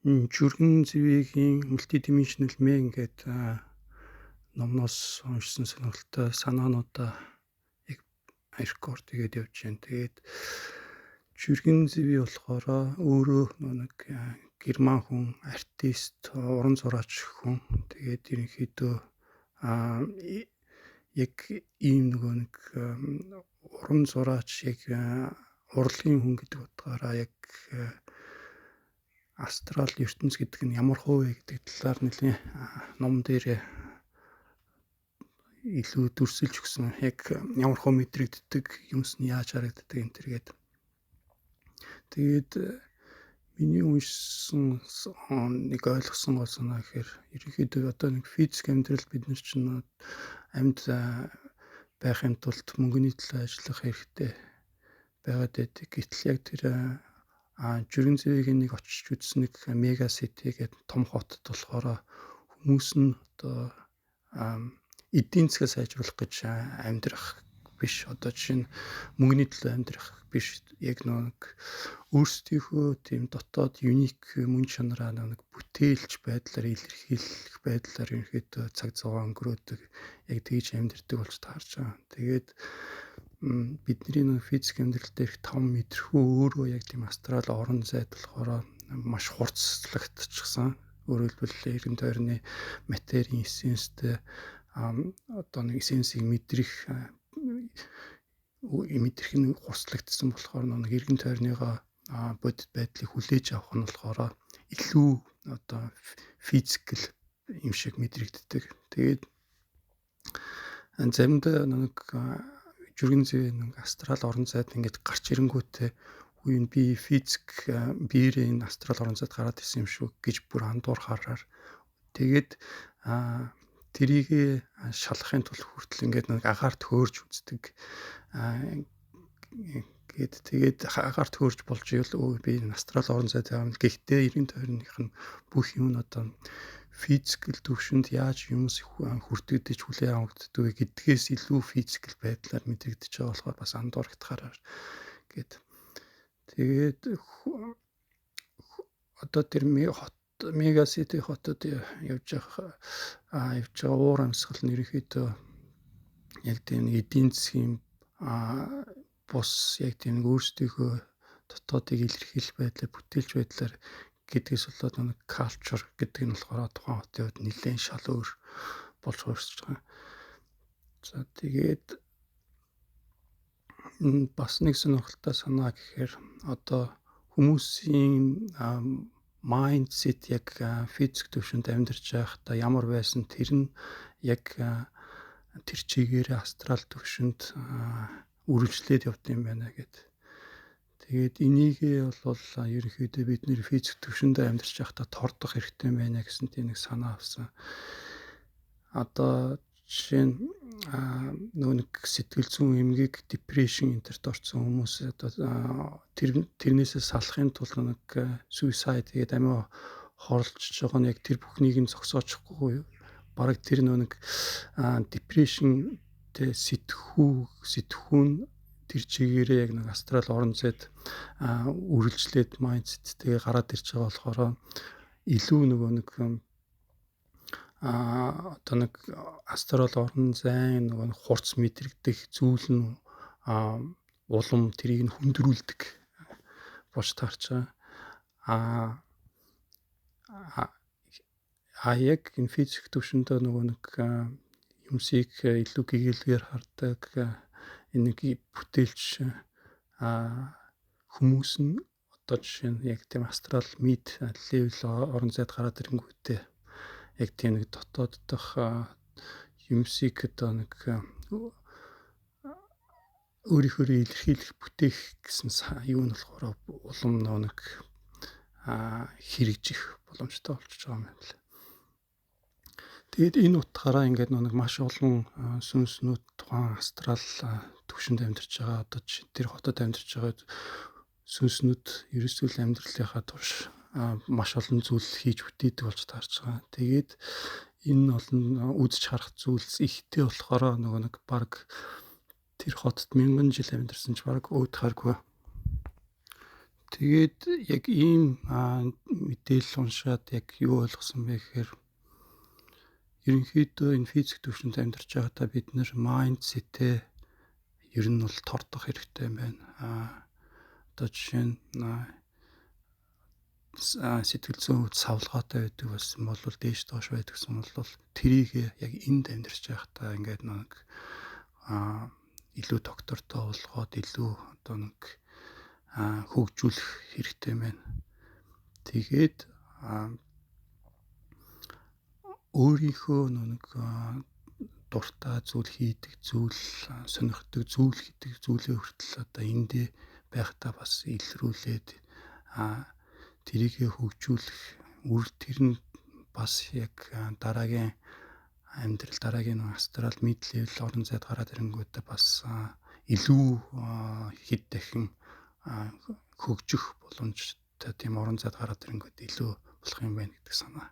Жүргэн зэвигийн Multidimensional Man гэдэг номноос уншсан сонирхолтой санаануудаа яг рекорд хийгээд явж байна. Тэгээд жүргэн зэвий болохоор өөрөө нэг герман хүн, артист, уран зураач хүн. Тэгээд ерөнхийдөө яг ийм нэг уран зураач яг урлагийн хүн гэдэг утгаараа яг астрал ертөнц гэдэг нь ямар хөө вэ гэдэг талаар нэлийн ном дээр илүү дүрсэлж өгсөн. Яг ямар хөө мэдрэгддэг, юмс нь яаж харагддаг энэ төргээд. Тэгээд миний уншсан нэг ойлгосон гол санаа гэхээр ерөнхийдөө одоо нэг физик амьдрал бид нар чинь амьд байхын тулд мөнгөний төлөө ажиллах хэрэгтэй байгаад байдаг. Гэтэл яг тэр жүргэн зэвийг нэг очиж үзсэн нэг мега сити гэдэг том хотод болохоор хүмүүс нь одоо эдийн засгаа сайжруулах гэж амьдрах биш. Одоо жишээ нь мөнгөний төлөө амьдрах биш. Яг нэг өөрсдийнхөө тийм дотоод юник мөн чанараа нэг бүтээлч байдлаар илэрхийлэх байдлаар ерөнхийдөө цаг зав өнгөрөөдөг. Яг тэгж амьдрдаг болж таарч байгаа. Тэгээд бидний нэг физик амьдрал дээрх 5 мэдрэхүү өөрөө яг тийм астрал орон зайд болохоор маш хурцлагдчихсан. Өөрөөр хэлбэл эргэн тойрны материйн эссенстэй одоо нэг эссенсийг мэдрэх нь хурцлагдсан болохоор нэг эргэн тойрныгоо бодит байдлыг хүлээж авах нь болохоор илүү одоо физикл юм шиг мэдрэгддэг. Тэгээд заримдаа нэг жүргэн зэвээ нэг астрал орон зайд ингэж гарч ирэнгүүтээ үе нь би физик биеэрээ энэ астрал орон зайд гараад исэн юм шүү гэж бүр андуурхаараар тэгээд тэрийг шалахын тулд хүртэл ингээд нэг агаарт хөөрж үздэг. Тэгээд агаарт хөөрж болж ивэл би астрал орон зайд байгаа юм. Гэхдээ эргэн тойрных нь бүх юм нь одоо физикл төвшөнд яаж юмс хүртэгдэж хүлээн авагддаг гэдгээс илүү физикл байдлаар мэдрэгдэж байгаа болохоор бас андуурагдахаараа гээд тэгээд одоо тэр мега сити хотод явж байгаа уур амьсгал нь ерөнхийдөө яг тийм эдийн засгийн бус яг тийм өөрсдийнхөө дотоодыг илэрхийлэх байдлаар бүтээлч байдлаар гэдгээс болоод нэг culture гэдэг нь болохоор тухайн хотын хувьд нэлээд шал өөр болж хувирсаж байгаа. За тэгээд бас нэг сонирхолтой санаа гэхээр одоо хүмүүсийн майндсет яг физик төвшөнд амьдарч байхдаа ямар байсан тэр нь яг тэр чигээр астрал төвшөнд үргэлжлээд явд юм байна гэдэг. Тэгээд энийгээ бол ерөнхийдөө бид нэр физик төвшөндөө амьдарч байхдаа тордох хэрэгтэй байна гэсэн тийм нэг санаа авсан. Одоо жишээ нь нэг сэтгэл зүйн эмгэг депрешн энтерт орсон хүмүүс одоо тэрнээсээ салахын тулд нэг суицид тэгээд амиа хорлцож байгаа нь яг тэр бүхнийг нь зогсоочихгүй бараг тэр нэг депрешнтэй сэтгхүүн тэр чигээрээ яг нэг астрал орон зайд үргэлжлээд майндсеттэйгээ гараад ирж байгаа болохоор илүү нэг одоо нэг астрал орон зайн нэг хурц мэдрэгдэх зүйл нь улам тэрийг нь хүндрүүлдэг болж таарч байгаа. Яг энэ физик төвшөндөө нэг юмсыг илүү гэгээлгээр хардаг энэ бүтээлч хүмүүс нь одоо жишээ нь яг тийм астрал мид левел орон зайд гараад ирэнгүүтээ яг тийм нэг дотоод дах юмсыг одоо нэг өөрийнхөө илэрхийлэх бүтээх гэсэн юу нь болохоор улам нэг хэрэгжих боломжтой болчихж байгаа юм байна лээ. Тэгээд энэ утгаараа ингээд нэг маш олон сүнснүүд тухайн астрал төвшөнд амьдарч байгаа одоо тэр хотод амьдарч байгаа сүнснүүд ерөөсөө л амьдралынхаа турш маш олон зүйл хийж бүтээдэг болж таарч байгаа. Тэгээд энэ олон үзэж харах зүйлс ихтэй болохоор нэг баг тэр хотод 1000 жил амьдарсан ч баг өөдхааргүй. Тэгээд яг ийм мэдээлэл уншаад яг юу ойлгосон бэ гэхээр ерөнхийдөө энэ физик түвшинд амьдарч байхдаа бид нэр майндсетээ ер нь бол тордох хэрэгтэй юм байна. Одоо жишээ нь сэтгэл зүйн хувьд савлгаатай байдаг болсон бол дээш доош байдаг гэсэн бол тэрийг яг энд амьдарч байхдаа ингээд нэг илүү доктортой болгоод илүү одоо нэг хөгжүүлэх хэрэгтэй байна. Тэгээд өөрийнхөө нэг дуртай зүйл хийдэг зүйл, сонирхдаг зүйл гэдэг зүйлээ хүртэл одоо эндээ байхдаа бас илрүүлээд тэрийгэ хөгжүүлэх тэр нь бас яг дараагийн амьдрал, дараагийн астрал mid level орон зайд гараад ирэнгүүтээ бас илүү хэд дахин хөгжих боломжтой тийм орон зайд гараад ирэнгүүт илүү болох юм байна гэдэг санаа